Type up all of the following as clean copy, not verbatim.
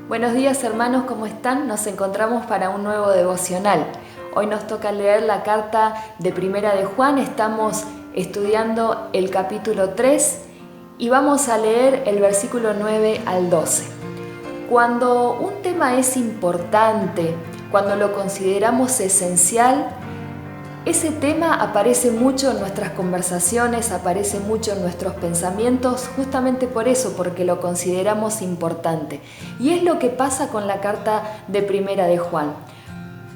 Buenos días hermanos, ¿cómo están? Nos encontramos para un nuevo devocional. Hoy nos toca leer la carta de Primera de Juan, estamos estudiando el capítulo 3 y vamos a leer el versículo 9 al 12. Cuando un tema es importante, cuando lo consideramos esencial, ese tema aparece mucho en nuestras conversaciones, aparece mucho en nuestros pensamientos, justamente por eso, porque lo consideramos importante. Y es lo que pasa con la carta de Primera de Juan.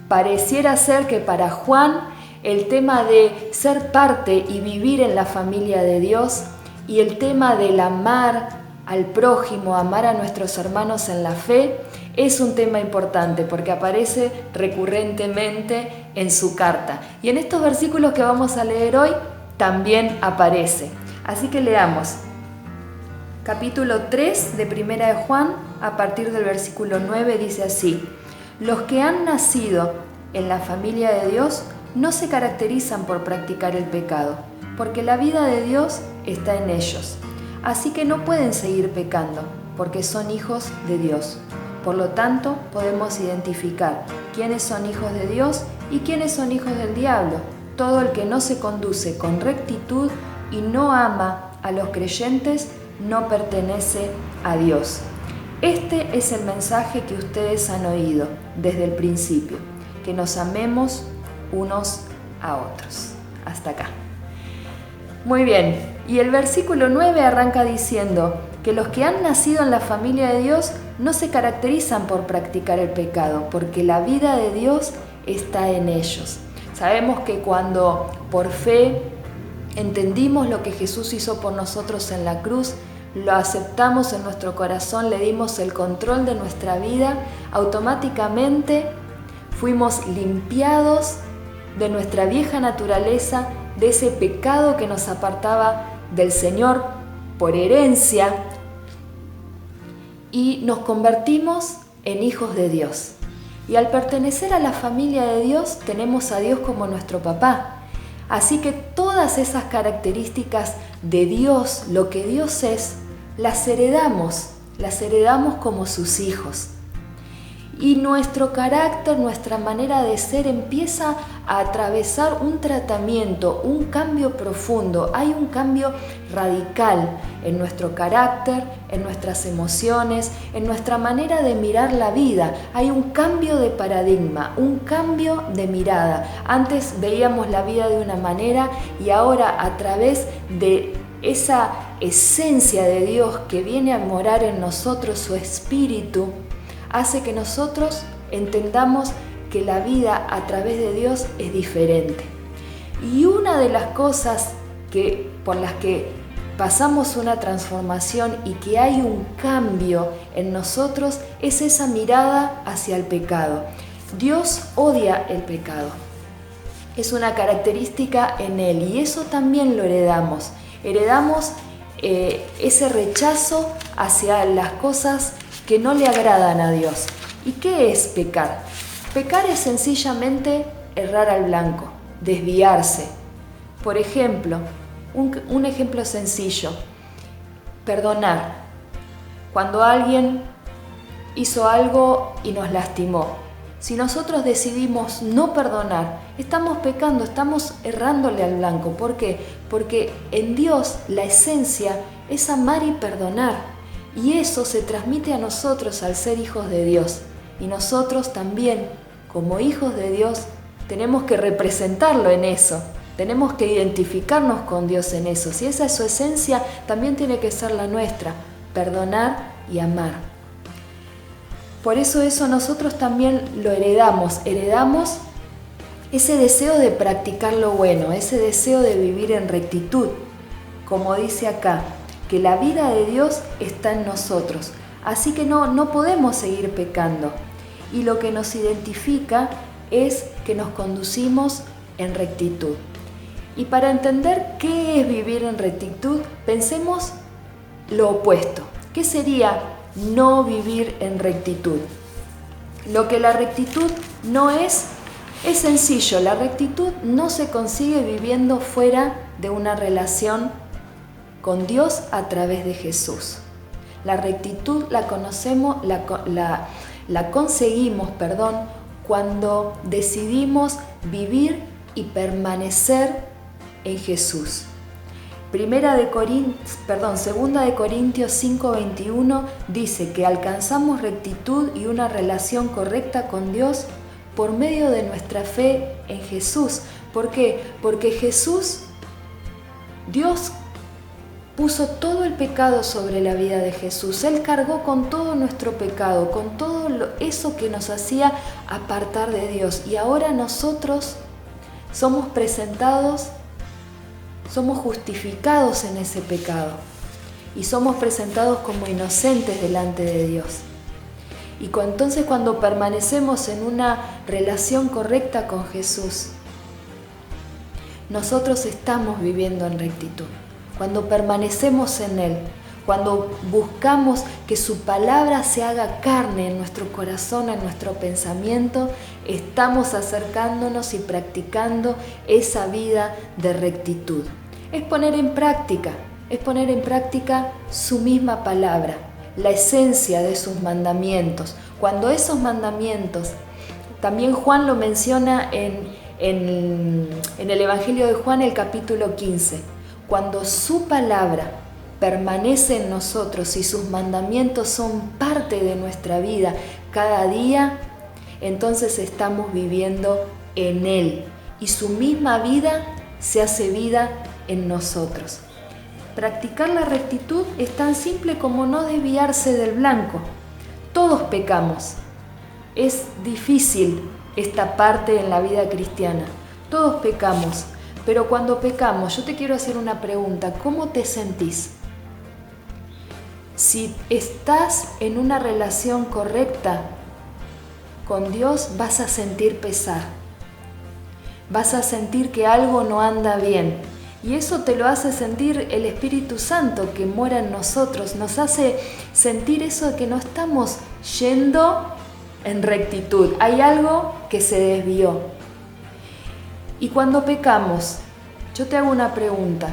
Pareciera ser que para Juan el tema de ser parte y vivir en la familia de Dios y el tema del amar al prójimo, amar a nuestros hermanos en la fe, es un tema importante porque aparece recurrentemente en su carta. Y en estos versículos que vamos a leer hoy también aparece. Así que leamos. Capítulo 3 de Primera de Juan, a partir del versículo 9, dice así: Los que han nacido en la familia de Dios no se caracterizan por practicar el pecado, porque la vida de Dios está en ellos. Así que no pueden seguir pecando, porque son hijos de Dios. Por lo tanto, podemos identificar quiénes son hijos de Dios y quiénes son hijos del diablo. Todo el que no se conduce con rectitud y no ama a los creyentes no pertenece a Dios. Este es el mensaje que ustedes han oído desde el principio, que nos amemos unos a otros. Hasta acá. Muy bien, y el versículo 9 arranca diciendo que los que han nacido en la familia de Dios no se caracterizan por practicar el pecado, porque la vida de Dios está en ellos. Sabemos que cuando por fe entendimos lo que Jesús hizo por nosotros en la cruz, lo aceptamos en nuestro corazón, le dimos el control de nuestra vida, automáticamente fuimos limpiados de nuestra vieja naturaleza, de ese pecado que nos apartaba del Señor por herencia, y nos convertimos en hijos de Dios. Y al pertenecer a la familia de Dios, tenemos a Dios como nuestro papá. Así que todas esas características de Dios, lo que Dios es, las heredamos como sus hijos. Y nuestro carácter, nuestra manera de ser empieza a atravesar un tratamiento, un cambio profundo. Hay un cambio radical en nuestro carácter, en nuestras emociones, en nuestra manera de mirar la vida. Hay un cambio de paradigma, un cambio de mirada. Antes veíamos la vida de una manera y ahora a través de esa esencia de Dios que viene a morar en nosotros, su espíritu, hace que nosotros entendamos que la vida a través de Dios es diferente. Y una de las cosas por las que pasamos una transformación y que hay un cambio en nosotros es esa mirada hacia el pecado. Dios odia el pecado. Es una característica en Él y eso también lo heredamos. Heredamos ese rechazo hacia las cosas que no le agradan a Dios. ¿Y qué es pecar? Pecar es sencillamente errar al blanco, desviarse. Por ejemplo, un ejemplo sencillo, perdonar. Cuando alguien hizo algo y nos lastimó, si nosotros decidimos no perdonar, estamos pecando, estamos errándole al blanco. ¿Por qué? Porque en Dios la esencia es amar y perdonar. Y eso se transmite a nosotros al ser hijos de Dios. Y nosotros también, como hijos de Dios, tenemos que representarlo en eso. Tenemos que identificarnos con Dios en eso. Si esa es su esencia, también tiene que ser la nuestra, perdonar y amar. Por eso nosotros también lo heredamos. Heredamos ese deseo de practicar lo bueno, ese deseo de vivir en rectitud. Como dice acá, que la vida de Dios está en nosotros. Así que no podemos seguir pecando. Y lo que nos identifica es que nos conducimos en rectitud. Y para entender qué es vivir en rectitud, pensemos lo opuesto. ¿Qué sería no vivir en rectitud? Lo que la rectitud no es sencillo. La rectitud no se consigue viviendo fuera de una relación con Dios a través de Jesús. La rectitud la conocemos, la conseguimos, cuando decidimos vivir y permanecer en Jesús. Segunda de Corintios 5:21 dice que alcanzamos rectitud y una relación correcta con Dios por medio de nuestra fe en Jesús. ¿Por qué? Porque Dios puso todo el pecado sobre la vida de Jesús. Él cargó con todo nuestro pecado, con todo eso que nos hacía apartar de Dios. Y ahora nosotros somos justificados en ese pecado y somos presentados como inocentes delante de Dios. Y entonces cuando permanecemos en una relación correcta con Jesús, nosotros estamos viviendo en rectitud. Cuando permanecemos en Él, cuando buscamos que su palabra se haga carne en nuestro corazón, en nuestro pensamiento, estamos acercándonos y practicando esa vida de rectitud. Es poner en práctica su misma palabra, la esencia de sus mandamientos. Cuando esos mandamientos, también Juan lo menciona en el Evangelio de Juan, el capítulo 15, cuando su palabra permanece en nosotros y sus mandamientos son parte de nuestra vida cada día, entonces estamos viviendo en Él y su misma vida se hace vida en nosotros. Practicar la rectitud es tan simple como no desviarse del blanco. Todos pecamos. Es difícil esta parte en la vida cristiana. Todos pecamos, pero cuando pecamos, yo te quiero hacer una pregunta. ¿Cómo te sentís? Si estás en una relación correcta con Dios, vas a sentir pesar. Vas a sentir que algo no anda bien. Y eso te lo hace sentir el Espíritu Santo que mora en nosotros. Nos hace sentir eso de que no estamos yendo en rectitud. Hay algo que se desvió. Y cuando pecamos, yo te hago una pregunta.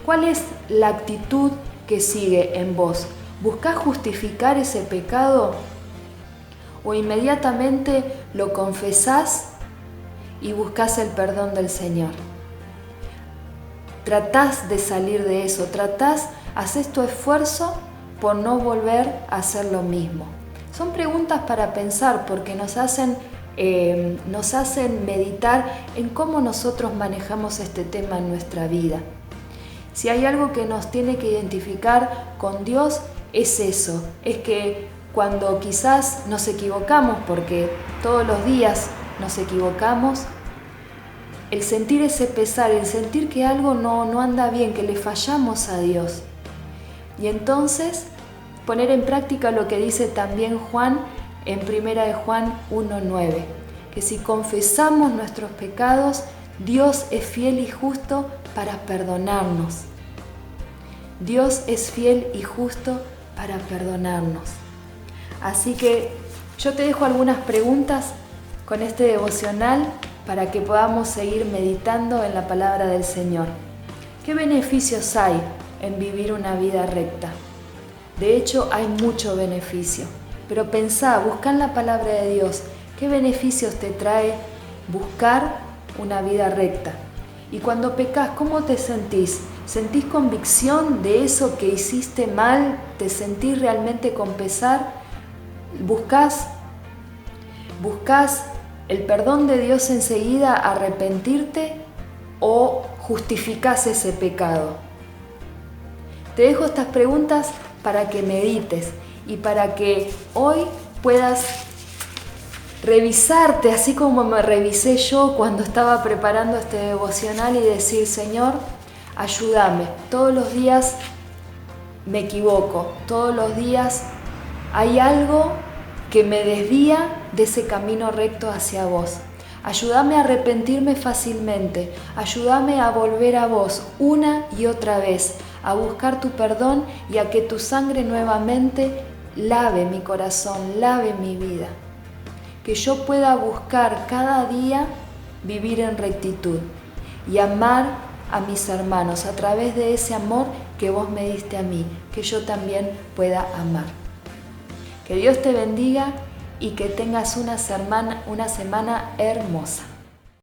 ¿Cuál es la actitud que sigue en vos? ¿Buscás justificar ese pecado? ¿O inmediatamente lo confesás y buscás el perdón del Señor? Tratás de salir de eso, haces tu esfuerzo por no volver a hacer lo mismo. Son preguntas para pensar porque nos hacen meditar en cómo nosotros manejamos este tema en nuestra vida. Si hay algo que nos tiene que identificar con Dios, es eso, es que cuando quizás nos equivocamos, porque todos los días nos equivocamos, el sentir ese pesar, el sentir que algo no anda bien, que le fallamos a Dios. Y entonces poner en práctica lo que dice también Juan en 1 de Juan 1:9, que si confesamos nuestros pecados, Dios es fiel y justo para perdonarnos. Dios es fiel y justo para perdonarnos. Así que yo te dejo algunas preguntas con este devocional para que podamos seguir meditando en la palabra del Señor. ¿Qué beneficios hay en vivir una vida recta? De hecho, hay mucho beneficio. Pero pensá, buscá en la palabra de Dios. ¿Qué beneficios te trae buscar una vida recta? Y cuando pecas, ¿cómo te sentís? ¿Sentís convicción de eso que hiciste mal? ¿Te sentís realmente con pesar? ¿Buscás el perdón de Dios enseguida, arrepentirte, o justificás ese pecado? Te dejo estas preguntas para que medites y para que hoy puedas revisarte, así como me revisé yo cuando estaba preparando este devocional, y decir: Señor, ayúdame. Todos los días me equivoco, todos los días hay algo que me desvía de ese camino recto hacia vos. Ayúdame a arrepentirme fácilmente, ayúdame a volver a vos una y otra vez, a buscar tu perdón y a que tu sangre nuevamente lave mi corazón, lave mi vida. Que yo pueda buscar cada día vivir en rectitud y amar a mis hermanos a través de ese amor que vos me diste a mí, que yo también pueda amar. Que Dios te bendiga y que tengas una semana hermosa.